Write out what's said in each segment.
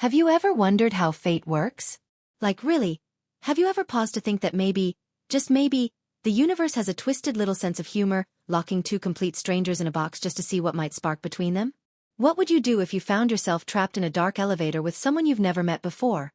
Have you ever wondered how fate works? Like really, have you ever paused to think that maybe, just maybe, the universe has a twisted little sense of humor, locking two complete strangers in a box just to see what might spark between them? What would you do if you found yourself trapped in a dark elevator with someone you've never met before?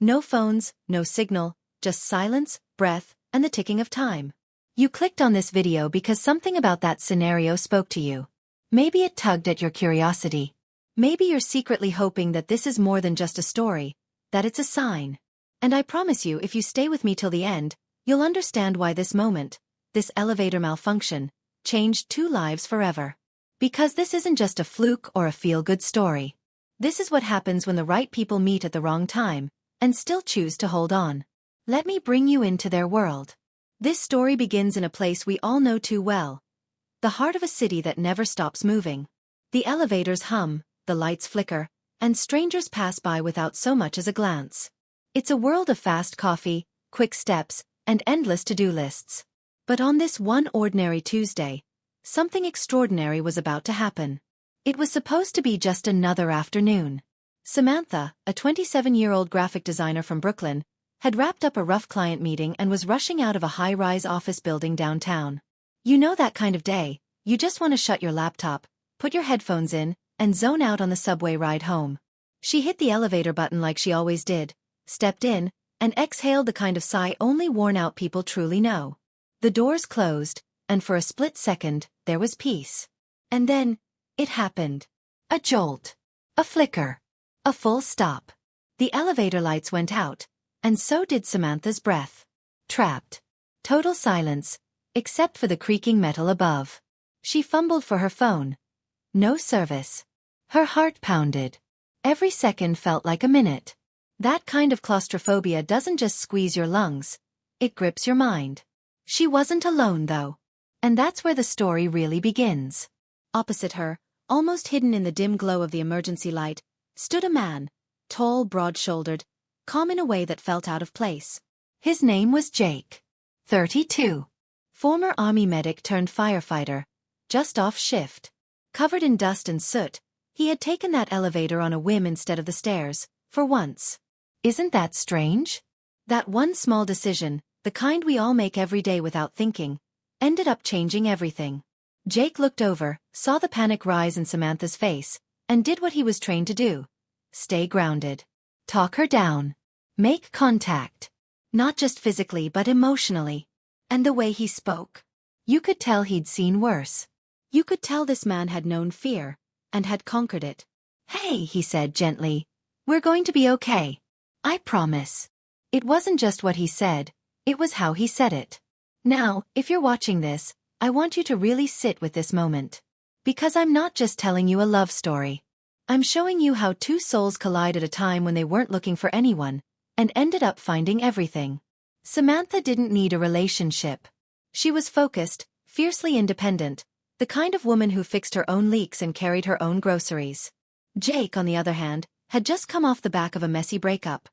No phones, no signal, just silence, breath, and the ticking of time. You clicked on this video because something about that scenario spoke to you. Maybe it tugged at your curiosity. Maybe you're secretly hoping that this is more than just a story, that it's a sign. And I promise you, if you stay with me till the end, you'll understand why this moment, this elevator malfunction, changed two lives forever. Because this isn't just a fluke or a feel-good story. This is what happens when the right people meet at the wrong time, and still choose to hold on. Let me bring you into their world. This story begins in a place we all know too well. The heart of a city that never stops moving. The elevators hum, the lights flicker, and strangers pass by without so much as a glance. It's a world of fast coffee, quick steps, and endless to-do lists. But on this one ordinary Tuesday, something extraordinary was about to happen. It was supposed to be just another afternoon. Samantha, a 27-year-old graphic designer from Brooklyn, had wrapped up a rough client meeting and was rushing out of a high-rise office building downtown. You know that kind of day, you just want to shut your laptop, put your headphones in, and zone out on the subway ride home. She hit the elevator button like she always did, stepped in, and exhaled the kind of sigh only worn-out people truly know. The doors closed, and for a split second, there was peace. And then, it happened. A jolt. A flicker. A full stop. The elevator lights went out, and so did Samantha's breath. Trapped. Total silence, except for the creaking metal above. She fumbled for her phone. No service. Her heart pounded. Every second felt like a minute. That kind of claustrophobia doesn't just squeeze your lungs, it grips your mind. She wasn't alone though. And that's where the story really begins. Opposite her, almost hidden in the dim glow of the emergency light, stood a man, tall, broad-shouldered, calm in a way that felt out of place. His name was Jake. 32. Former army medic turned firefighter, just off shift. Covered in dust and soot, he had taken that elevator on a whim instead of the stairs, for once. Isn't that strange? That one small decision, the kind we all make every day without thinking, ended up changing everything. Jake looked over, saw the panic rise in Samantha's face, and did what he was trained to do. Stay grounded. Talk her down. Make contact. Not just physically but emotionally. And the way he spoke. You could tell he'd seen worse. You could tell this man had known fear, and had conquered it. Hey, he said gently. We're going to be okay. I promise. It wasn't just what he said, it was how he said it. Now, if you're watching this, I want you to really sit with this moment. Because I'm not just telling you a love story. I'm showing you how two souls collide at a time when they weren't looking for anyone, and ended up finding everything. Samantha didn't need a relationship. She was focused, fiercely independent, the kind of woman who fixed her own leaks and carried her own groceries. Jake, on the other hand, had just come off the back of a messy breakup.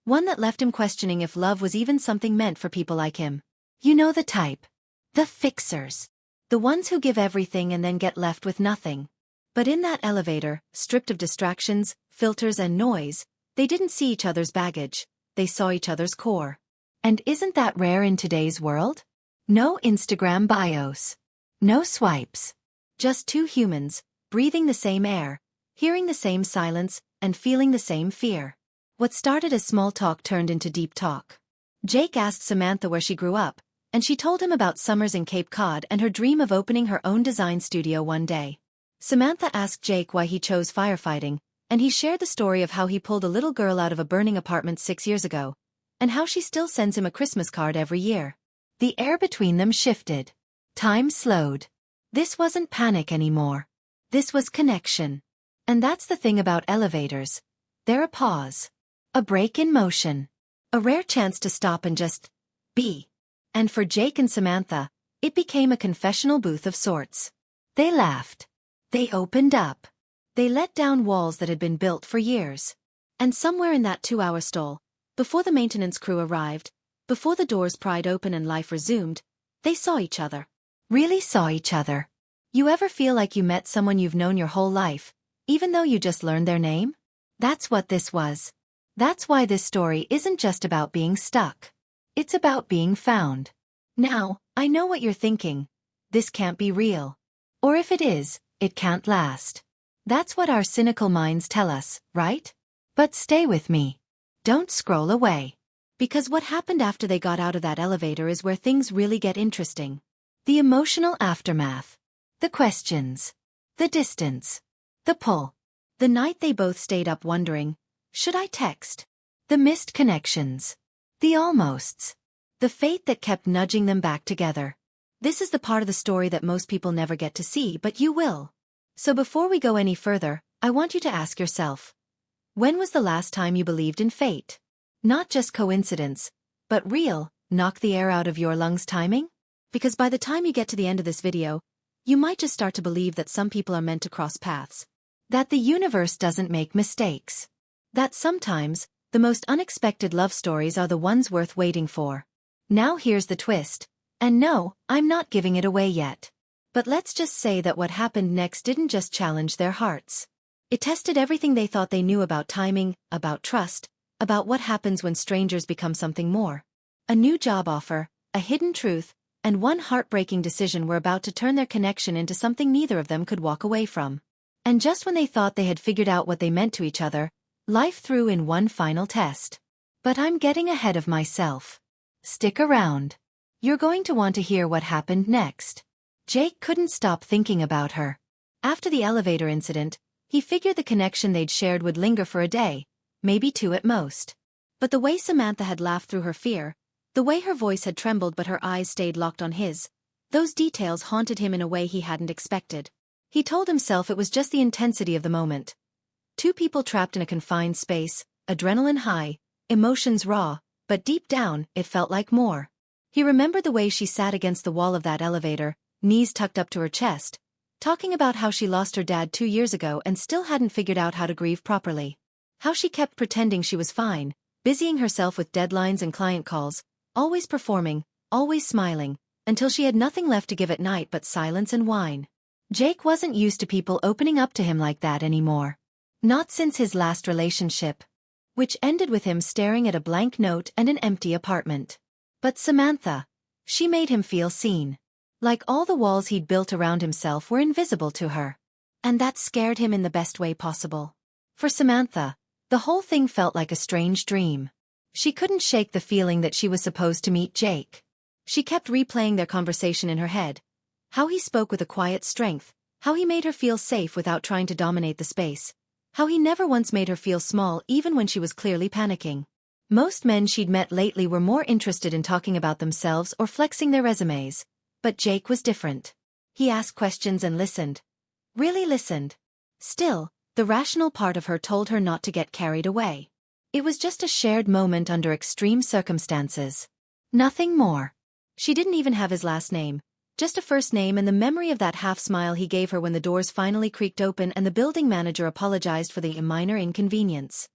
One that left him questioning if love was even something meant for people like him. You know the type. The fixers. The ones who give everything and then get left with nothing. But in that elevator, stripped of distractions, filters and noise, they didn't see each other's baggage, they saw each other's core. And isn't that rare in today's world? No Instagram bios. No swipes. Just two humans, breathing the same air, hearing the same silence, and feeling the same fear. What started as small talk turned into deep talk. Jake asked Samantha where she grew up, and she told him about summers in Cape Cod and her dream of opening her own design studio one day. Samantha asked Jake why he chose firefighting, and he shared the story of how he pulled a little girl out of a burning apartment 6 years ago, and how she still sends him a Christmas card every year. The air between them shifted. Time slowed. This wasn't panic anymore. This was connection. And that's the thing about elevators. They're a pause. A break in motion. A rare chance to stop and just be. And for Jake and Samantha, it became a confessional booth of sorts. They laughed. They opened up. They let down walls that had been built for years. And somewhere in that 2-hour stall, before the maintenance crew arrived, before the doors pried open and life resumed, they saw each other. Really saw each other. You ever feel like you met someone you've known your whole life, even though you just learned their name? That's what this was. That's why this story isn't just about being stuck. It's about being found. Now, I know what you're thinking. This can't be real. Or if it is, it can't last. That's what our cynical minds tell us, right? But stay with me. Don't scroll away. Because what happened after they got out of that elevator is where things really get interesting. The emotional aftermath. The questions. The distance. The pull. The night they both stayed up wondering, should I text? The missed connections. The almosts. The fate that kept nudging them back together. This is the part of the story that most people never get to see, but you will. So before we go any further, I want you to ask yourself, when was the last time you believed in fate? Not just coincidence, but real, knock the air out of your lungs timing? Because by the time you get to the end of this video, you might just start to believe that some people are meant to cross paths. That the universe doesn't make mistakes. That sometimes, the most unexpected love stories are the ones worth waiting for. Now here's the twist. And no, I'm not giving it away yet. But let's just say that what happened next didn't just challenge their hearts. It tested everything they thought they knew about timing, about trust, about what happens when strangers become something more. A new job offer, a hidden truth, and one heartbreaking decision were about to turn their connection into something neither of them could walk away from. And just when they thought they had figured out what they meant to each other, life threw in one final test. But I'm getting ahead of myself. Stick around. You're going to want to hear what happened next. Jake couldn't stop thinking about her. After the elevator incident, he figured the connection they'd shared would linger for a day, maybe two at most. But the way Samantha had laughed through her fear, the way her voice had trembled but her eyes stayed locked on his, those details haunted him in a way he hadn't expected. He told himself it was just the intensity of the moment. Two people trapped in a confined space, adrenaline high, emotions raw, but deep down, it felt like more. He remembered the way she sat against the wall of that elevator, knees tucked up to her chest, talking about how she lost her dad 2 years ago and still hadn't figured out how to grieve properly. How she kept pretending she was fine, busying herself with deadlines and client calls, always performing, always smiling, until she had nothing left to give at night but silence and whine. Jake wasn't used to people opening up to him like that anymore. Not since his last relationship, which ended with him staring at a blank note and an empty apartment. But Samantha, she made him feel seen. Like all the walls he'd built around himself were invisible to her. And that scared him in the best way possible. For Samantha, the whole thing felt like a strange dream. She couldn't shake the feeling that she was supposed to meet Jake. She kept replaying their conversation in her head. How he spoke with a quiet strength, how he made her feel safe without trying to dominate the space, how he never once made her feel small even when she was clearly panicking. Most men she'd met lately were more interested in talking about themselves or flexing their resumes. But Jake was different. He asked questions and listened. Really listened. Still, the rational part of her told her not to get carried away. It was just a shared moment under extreme circumstances. Nothing more. She didn't even have his last name, just a first name and the memory of that half-smile he gave her when the doors finally creaked open and the building manager apologized for the minor inconvenience.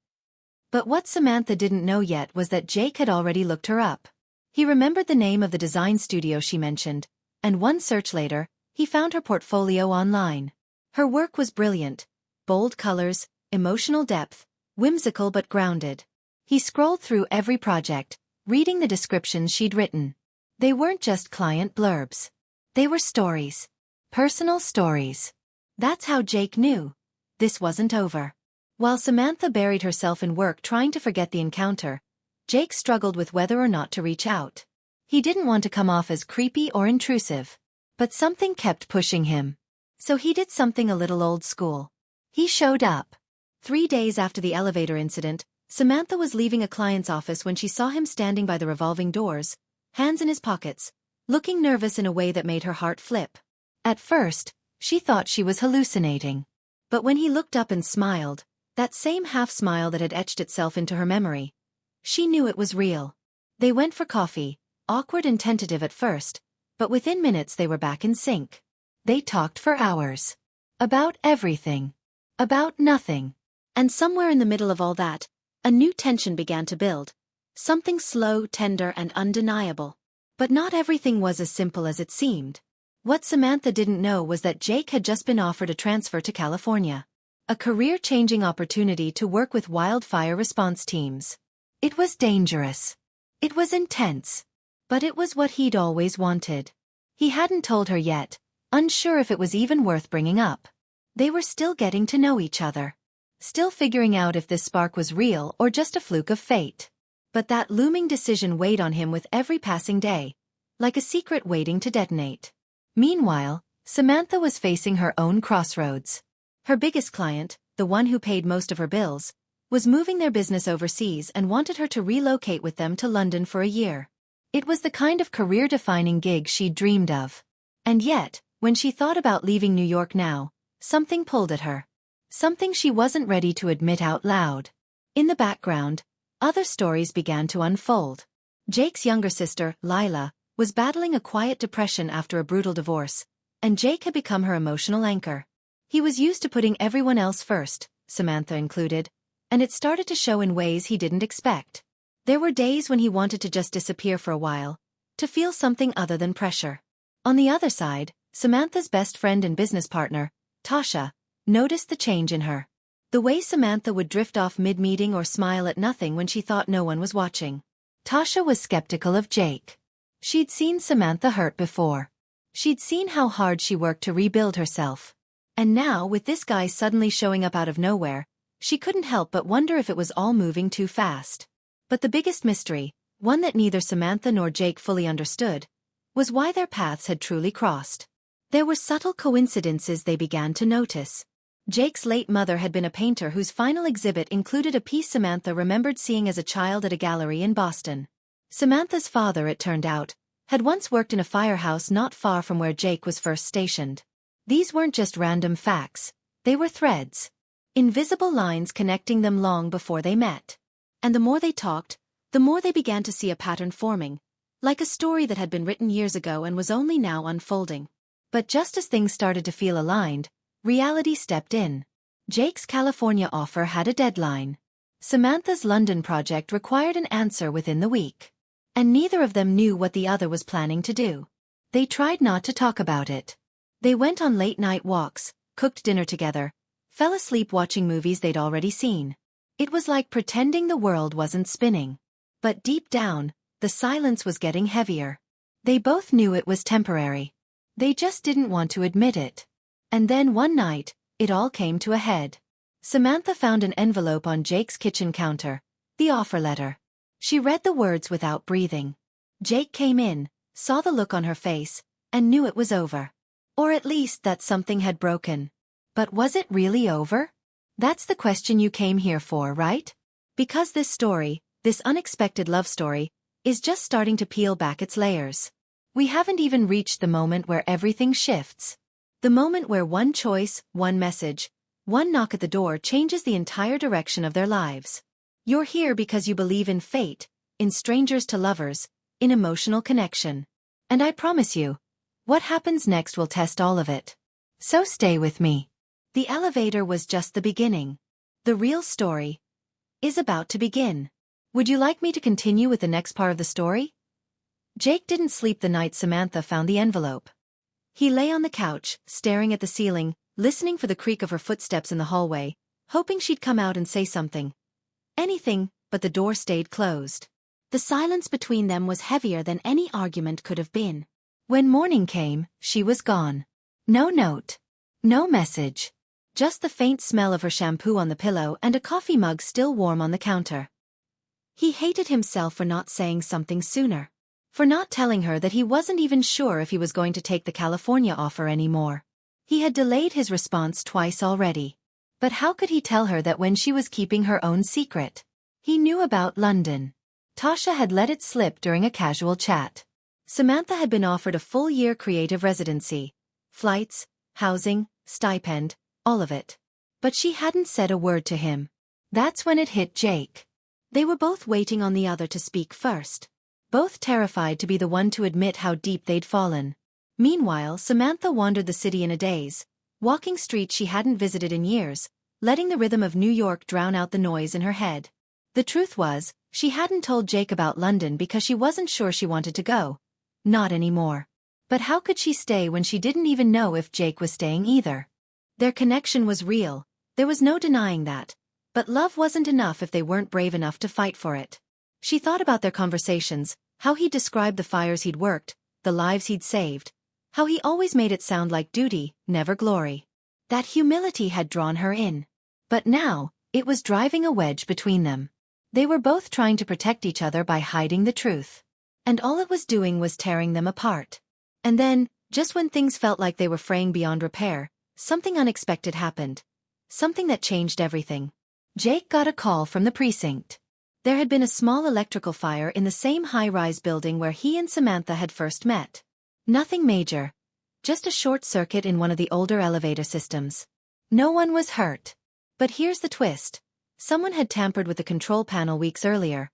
But what Samantha didn't know yet was that Jake had already looked her up. He remembered the name of the design studio she mentioned, and one search later, he found her portfolio online. Her work was brilliant. Bold colors, emotional depth, whimsical but grounded. He scrolled through every project, reading the descriptions she'd written. They weren't just client blurbs. They were stories. Personal stories. That's how Jake knew. This wasn't over. While Samantha buried herself in work trying to forget the encounter, Jake struggled with whether or not to reach out. He didn't want to come off as creepy or intrusive. But something kept pushing him. So he did something a little old school. He showed up. 3 days after the elevator incident, Samantha was leaving a client's office when she saw him standing by the revolving doors, hands in his pockets, looking nervous in a way that made her heart flip. At first, she thought she was hallucinating. But when he looked up and smiled, that same half-smile that had etched itself into her memory, she knew it was real. They went for coffee, awkward and tentative at first, but within minutes they were back in sync. They talked for hours. About everything. About nothing. And somewhere in the middle of all that, a new tension began to build. Something slow, tender, and undeniable. But not everything was as simple as it seemed. What Samantha didn't know was that Jake had just been offered a transfer to California. A career-changing opportunity to work with wildfire response teams. It was dangerous. It was intense. But it was what he'd always wanted. He hadn't told her yet, unsure if it was even worth bringing up. They were still getting to know each other. Still figuring out if this spark was real or just a fluke of fate. But that looming decision weighed on him with every passing day, like a secret waiting to detonate. Meanwhile, Samantha was facing her own crossroads. Her biggest client, the one who paid most of her bills, was moving their business overseas and wanted her to relocate with them to London for a year. It was the kind of career-defining gig she'd dreamed of. And yet, when she thought about leaving New York now, something pulled at her. Something she wasn't ready to admit out loud. In the background, other stories began to unfold. Jake's younger sister, Lila, was battling a quiet depression after a brutal divorce, and Jake had become her emotional anchor. He was used to putting everyone else first, Samantha included, and it started to show in ways he didn't expect. There were days when he wanted to just disappear for a while, to feel something other than pressure. On the other side, Samantha's best friend and business partner, Tasha, noticed the change in her. The way Samantha would drift off mid-meeting or smile at nothing when she thought no one was watching. Tasha was skeptical of Jake. She'd seen Samantha hurt before. She'd seen how hard she worked to rebuild herself. And now, with this guy suddenly showing up out of nowhere, she couldn't help but wonder if it was all moving too fast. But the biggest mystery, one that neither Samantha nor Jake fully understood, was why their paths had truly crossed. There were subtle coincidences they began to notice. Jake's late mother had been a painter whose final exhibit included a piece Samantha remembered seeing as a child at a gallery in Boston. Samantha's father, it turned out, had once worked in a firehouse not far from where Jake was first stationed. These weren't just random facts, they were threads. Invisible lines connecting them long before they met. And the more they talked, the more they began to see a pattern forming, like a story that had been written years ago and was only now unfolding. But just as things started to feel aligned, reality stepped in. Jake's California offer had a deadline. Samantha's London project required an answer within the week. And neither of them knew what the other was planning to do. They tried not to talk about it. They went on late-night walks, cooked dinner together, fell asleep watching movies they'd already seen. It was like pretending the world wasn't spinning. But deep down, the silence was getting heavier. They both knew it was temporary. They just didn't want to admit it. And then one night, it all came to a head. Samantha found an envelope on Jake's kitchen counter, the offer letter. She read the words without breathing. Jake came in, saw the look on her face, and knew it was over. Or at least that something had broken. But was it really over? That's the question you came here for, right? Because this story, this unexpected love story, is just starting to peel back its layers. We haven't even reached the moment where everything shifts. The moment where one choice, one message, one knock at the door changes the entire direction of their lives. You're here because you believe in fate, in strangers to lovers, in emotional connection. And I promise you, what happens next will test all of it. So stay with me. The elevator was just the beginning. The real story is about to begin. Would you like me to continue with the next part of the story? Jake didn't sleep the night Samantha found the envelope. He lay on the couch, staring at the ceiling, listening for the creak of her footsteps in the hallway, hoping she'd come out and say something. Anything, but the door stayed closed. The silence between them was heavier than any argument could have been. When morning came, she was gone. No note. No message. Just the faint smell of her shampoo on the pillow and a coffee mug still warm on the counter. He hated himself for not saying something sooner. For not telling her that he wasn't even sure if he was going to take the California offer anymore. He had delayed his response twice already. But how could he tell her that when she was keeping her own secret? He knew about London. Tasha had let it slip during a casual chat. Samantha had been offered a full-year creative residency. Flights, housing, stipend, all of it. But she hadn't said a word to him. That's when it hit Jake. They were both waiting on the other to speak first. Both terrified to be the one to admit how deep they'd fallen. Meanwhile, Samantha wandered the city in a daze, walking streets she hadn't visited in years, letting the rhythm of New York drown out the noise in her head. The truth was, she hadn't told Jake about London because she wasn't sure she wanted to go. Not anymore. But how could she stay when she didn't even know if Jake was staying either? Their connection was real, There was no denying that. But love wasn't enough if they weren't brave enough to fight for it. She thought about their conversations, how he'd described the fires he'd worked, the lives he'd saved, how he always made it sound like duty, never glory. That humility had drawn her in. But now, it was driving a wedge between them. They were both trying to protect each other by hiding the truth. And all it was doing was tearing them apart. And then, just when things felt like they were fraying beyond repair, something unexpected happened. Something that changed everything. Jake got a call from the precinct. There had been a small electrical fire in the same high-rise building where he and Samantha had first met. Nothing major. Just a short circuit in one of the older elevator systems. No one was hurt. But here's the twist. Someone had tampered with the control panel weeks earlier.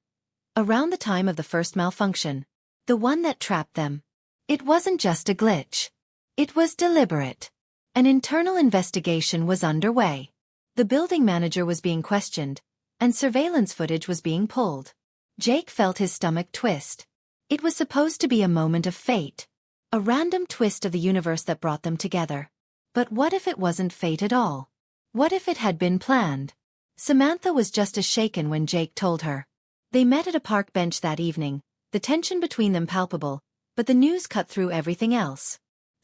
Around the time of the first malfunction. The one that trapped them. It wasn't just a glitch. It was deliberate. An internal investigation was underway. The building manager was being questioned, and surveillance footage was being pulled. Jake felt his stomach twist. It was supposed to be a moment of fate. A random twist of the universe that brought them together. But what if it wasn't fate at all? What if it had been planned? Samantha was just as shaken when Jake told her. They met at a park bench that evening, the tension between them palpable, but the news cut through everything else.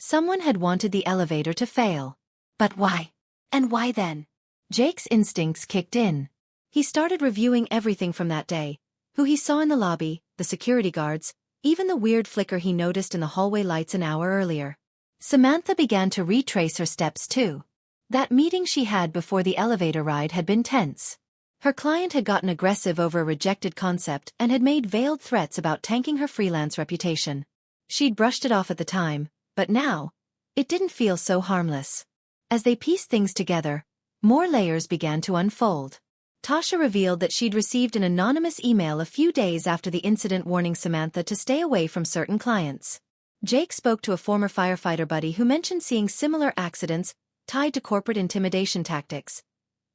Someone had wanted the elevator to fail. But why? And why then? Jake's instincts kicked in. He started reviewing everything from that day. Who he saw in the lobby, the security guards, even the weird flicker he noticed in the hallway lights an hour earlier. Samantha began to retrace her steps too. That meeting she had before the elevator ride had been tense. Her client had gotten aggressive over a rejected concept and had made veiled threats about tanking her freelance reputation. She'd brushed it off at the time, but now, it didn't feel so harmless. As they pieced things together, more layers began to unfold. Tasha revealed that she'd received an anonymous email a few days after the incident warning Samantha to stay away from certain clients. Jake spoke to a former firefighter buddy who mentioned seeing similar accidents tied to corporate intimidation tactics.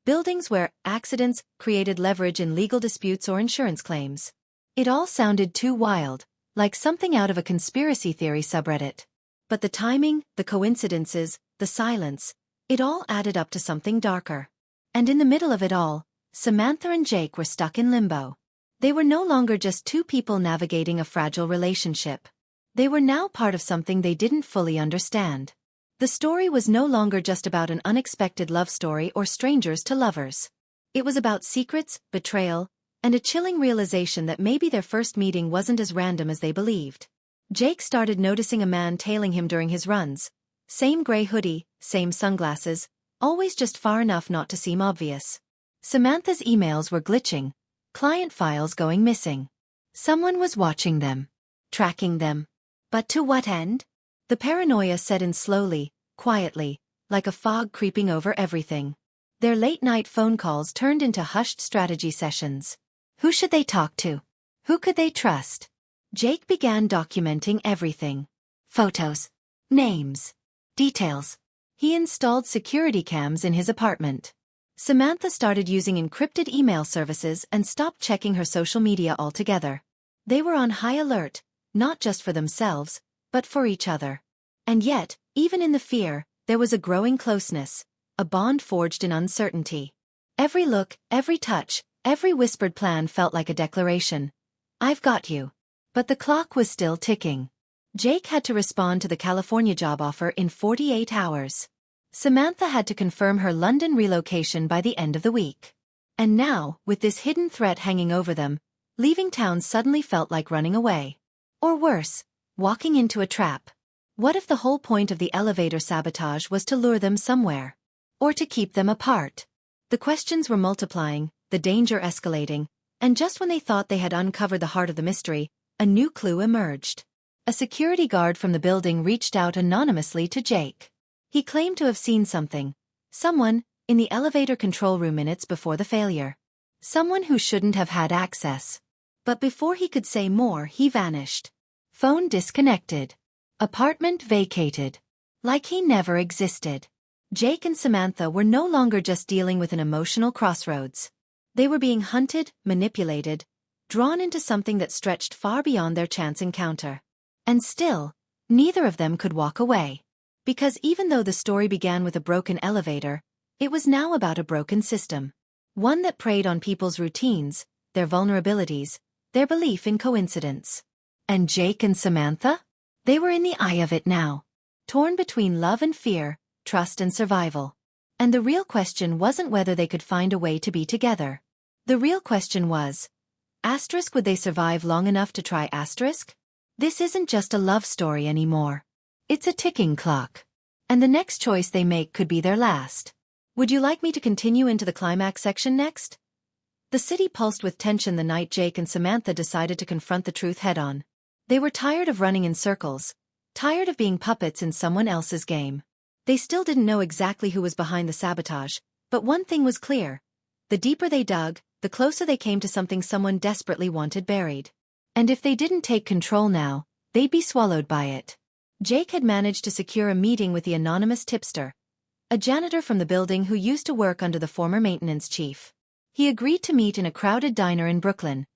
Buildings where accidents created leverage in legal disputes or insurance claims. It all sounded too wild, like something out of a conspiracy theory subreddit. But the timing, the coincidences, the silence, it all added up to something darker. And in the middle of it all, Samantha and Jake were stuck in limbo. They were no longer just two people navigating a fragile relationship. They were now part of something they didn't fully understand. The story was no longer just about an unexpected love story or strangers to lovers. It was about secrets, betrayal, and a chilling realization that maybe their first meeting wasn't as random as they believed. Jake started noticing a man tailing him during his runs. Same gray hoodie, same sunglasses, always just far enough not to seem obvious. Samantha's emails were glitching, client files going missing. Someone was watching them, tracking them. But to what end? The paranoia set in slowly, quietly, like a fog creeping over everything. Their late-night phone calls turned into hushed strategy sessions. Who should they talk to? Who could they trust? Jake began documenting everything. Photos, names, details. He installed security cams in his apartment. Samantha started using encrypted email services and stopped checking her social media altogether. They were on high alert, not just for themselves, but for each other. And yet, even in the fear, there was a growing closeness, a bond forged in uncertainty. Every look, every touch, every whispered plan felt like a declaration. I've got you. But the clock was still ticking. Jake had to respond to the California job offer in 48 hours. Samantha had to confirm her London relocation by the end of the week. And now, with this hidden threat hanging over them, leaving town suddenly felt like running away. Or worse, walking into a trap. What if the whole point of the elevator sabotage was to lure them somewhere? Or to keep them apart? The questions were multiplying, the danger escalating, and just when they thought they had uncovered the heart of the mystery, a new clue emerged. A security guard from the building reached out anonymously to Jake. He claimed to have seen something. Someone, in the elevator control room minutes before the failure. Someone who shouldn't have had access. But before he could say more, he vanished. Phone disconnected. Apartment vacated. Like he never existed. Jake and Samantha were no longer just dealing with an emotional crossroads. They were being hunted, manipulated, drawn into something that stretched far beyond their chance encounter. And still, neither of them could walk away. Because even though the story began with a broken elevator, It was now about a broken system. One that preyed on people's routines, their vulnerabilities, their belief in coincidence. And Jake and Samantha? They were in the eye of it now. Torn between love and fear, trust and survival. And the real question wasn't whether they could find a way to be together. The real question was, would they survive long enough to try ? This isn't just a love story anymore. It's a ticking clock. And the next choice they make could be their last. Would you like me to continue into the climax section next? The city pulsed with tension the night Jake and Samantha decided to confront the truth head-on. They were tired of running in circles, tired of being puppets in someone else's game. They still didn't know exactly who was behind the sabotage, but one thing was clear. The deeper they dug, the closer they came to something someone desperately wanted buried. And if they didn't take control now, they'd be swallowed by it. Jake had managed to secure a meeting with the anonymous tipster, a janitor from the building who used to work under the former maintenance chief. He agreed to meet in a crowded diner in Brooklyn,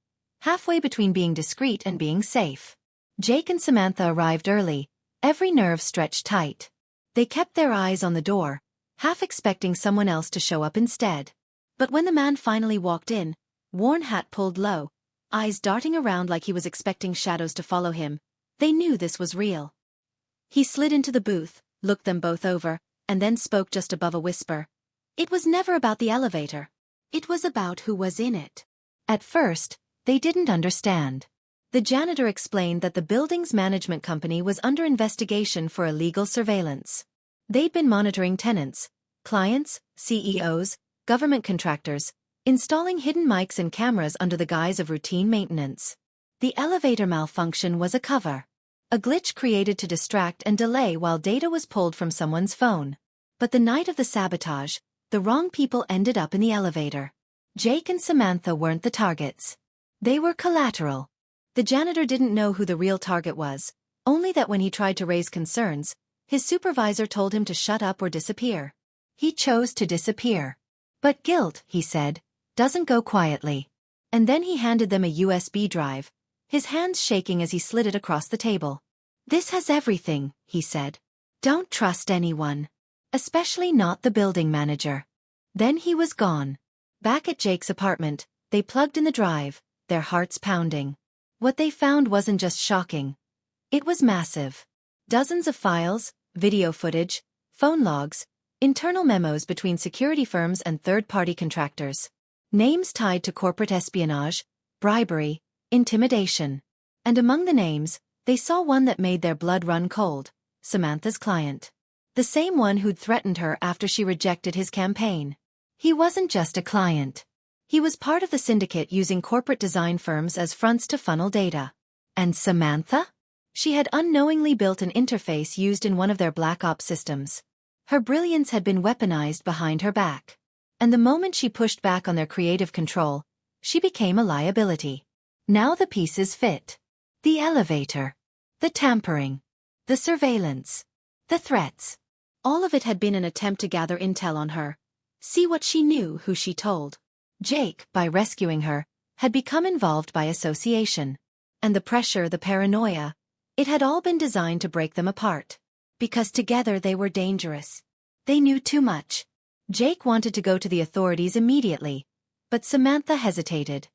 halfway between being discreet and being safe. Jake and Samantha arrived early, every nerve stretched tight. They kept their eyes on the door, half expecting someone else to show up instead. But when the man finally walked in, worn hat pulled low, eyes darting around like he was expecting shadows to follow him, they knew this was real. He slid into the booth, looked them both over, and then spoke just above a whisper. It was never about the elevator. It was about who was in it. At first, they didn't understand. The janitor explained that the building's management company was under investigation for illegal surveillance. They'd been monitoring tenants, clients, CEOs, government contractors, installing hidden mics and cameras under the guise of routine maintenance. The elevator malfunction was a cover. A glitch created to distract and delay while data was pulled from someone's phone. But the night of the sabotage, the wrong people ended up in the elevator. Jake and Samantha weren't the targets. They were collateral. The janitor didn't know who the real target was, only that when he tried to raise concerns, his supervisor told him to shut up or disappear. He chose to disappear. But guilt, he said, doesn't go quietly. And then he handed them a USB drive, his hands shaking as he slid it across the table. This has everything, he said. Don't trust anyone. Especially not the building manager. Then he was gone. Back at Jake's apartment, they plugged in the drive, their hearts pounding. What they found wasn't just shocking. It was massive. Dozens of files, video footage, phone logs, internal memos between security firms and third-party contractors. Names tied to corporate espionage, bribery, intimidation. And among the names, they saw one that made their blood run cold, Samantha's client. The same one who'd threatened her after she rejected his campaign. He wasn't just a client. He was part of the syndicate using corporate design firms as fronts to funnel data. And Samantha? She had unknowingly built an interface used in one of their black ops systems. Her brilliance had been weaponized behind her back. And the moment she pushed back on their creative control, she became a liability. Now the pieces fit. The elevator. The tampering. The surveillance. The threats. All of it had been an attempt to gather intel on her. See what she knew, who she told. Jake, by rescuing her, had become involved by association. And the pressure, the paranoia, it had all been designed to break them apart. Because together they were dangerous. They knew too much. Jake wanted to go to the authorities immediately, but Samantha hesitated.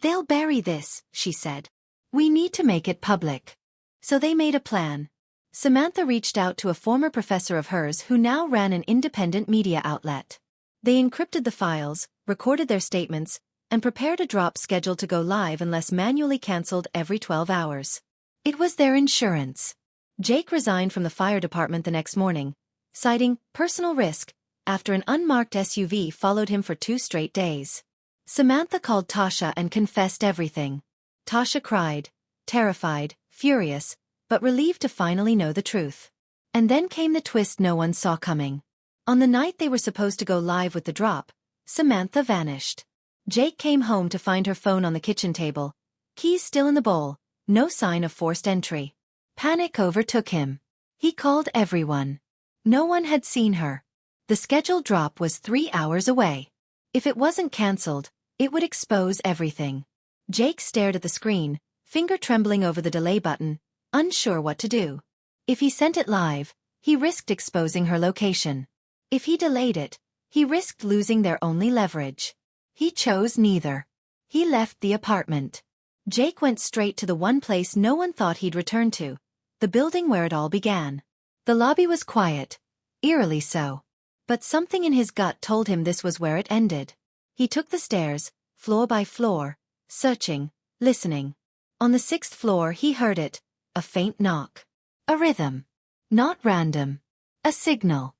They'll bury this, she said. We need to make it public. So they made a plan. Samantha reached out to a former professor of hers who now ran an independent media outlet. They encrypted the files, recorded their statements, and prepared a drop scheduled to go live unless manually cancelled every 12 hours. It was their insurance. Jake resigned from the fire department the next morning, citing personal risk, after an unmarked SUV followed him for 2 straight days. Samantha called Tasha and confessed everything. Tasha cried, terrified, furious, but relieved to finally know the truth. And then came the twist no one saw coming. On the night they were supposed to go live with the drop, Samantha vanished. Jake came home to find her phone on the kitchen table, keys still in the bowl, no sign of forced entry. Panic overtook him. He called everyone. No one had seen her. The scheduled drop was 3 hours away. If it wasn't cancelled, it would expose everything. Jake stared at the screen, finger trembling over the delay button, unsure what to do. If he sent it live, he risked exposing her location. If he delayed it, He risked losing their only leverage. He chose neither. He left the apartment. Jake went straight to the one place no one thought he'd return to, the building where it all began. The lobby was quiet, eerily so. But something in his gut told him this was where it ended. He took the stairs, floor by floor, searching, listening. On the 6th floor he heard it, a faint knock. A rhythm. Not random. A signal.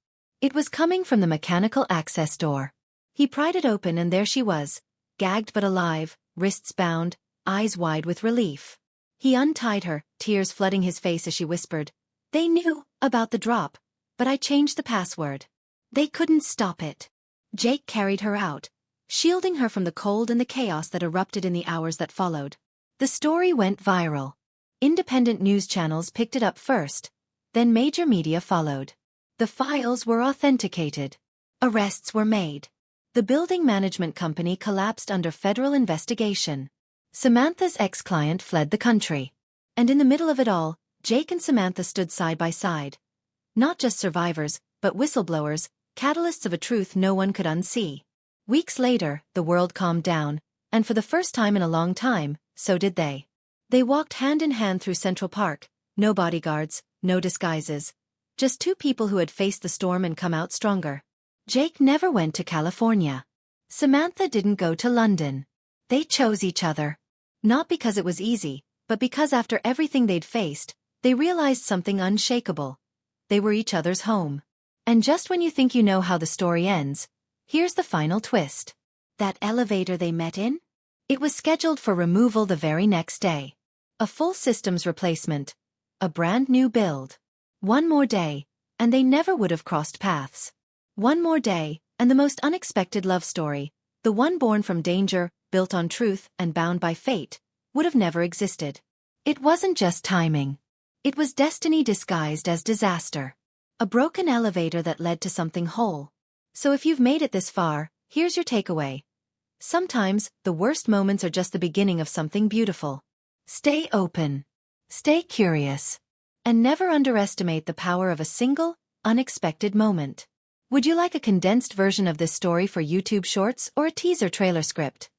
It was coming from the mechanical access door. He pried it open and there she was, gagged but alive, wrists bound, eyes wide with relief. He untied her, tears flooding his face as she whispered, "They knew about the drop, but I changed the password. They couldn't stop it." Jake carried her out, shielding her from the cold and the chaos that erupted in the hours that followed. The story went viral. Independent news channels picked it up first, then major media followed. The files were authenticated. Arrests were made. The building management company collapsed under federal investigation. Samantha's ex-client fled the country. And in the middle of it all, Jake and Samantha stood side by side. Not just survivors, but whistleblowers, catalysts of a truth no one could unsee. Weeks later, the world calmed down, and for the first time in a long time, so did they. They walked hand in hand through Central Park, no bodyguards, no disguises. Just two people who had faced the storm and come out stronger. Jake never went to California. Samantha didn't go to London. They chose each other. Not because it was easy, but because after everything they'd faced, they realized something unshakable. They were each other's home. And just when you think you know how the story ends, here's the final twist. That elevator they met in? It was scheduled for removal the very next day. A full systems replacement. A brand new build. One more day, and they never would have crossed paths. One more day, and the most unexpected love story, the one born from danger, built on truth, and bound by fate, would have never existed. It wasn't just timing. It was destiny disguised as disaster. A broken elevator that led to something whole. So if you've made it this far, here's your takeaway. Sometimes, the worst moments are just the beginning of something beautiful. Stay open. Stay curious. And never underestimate the power of a single, unexpected moment. Would you like a condensed version of this story for YouTube Shorts or a teaser trailer script?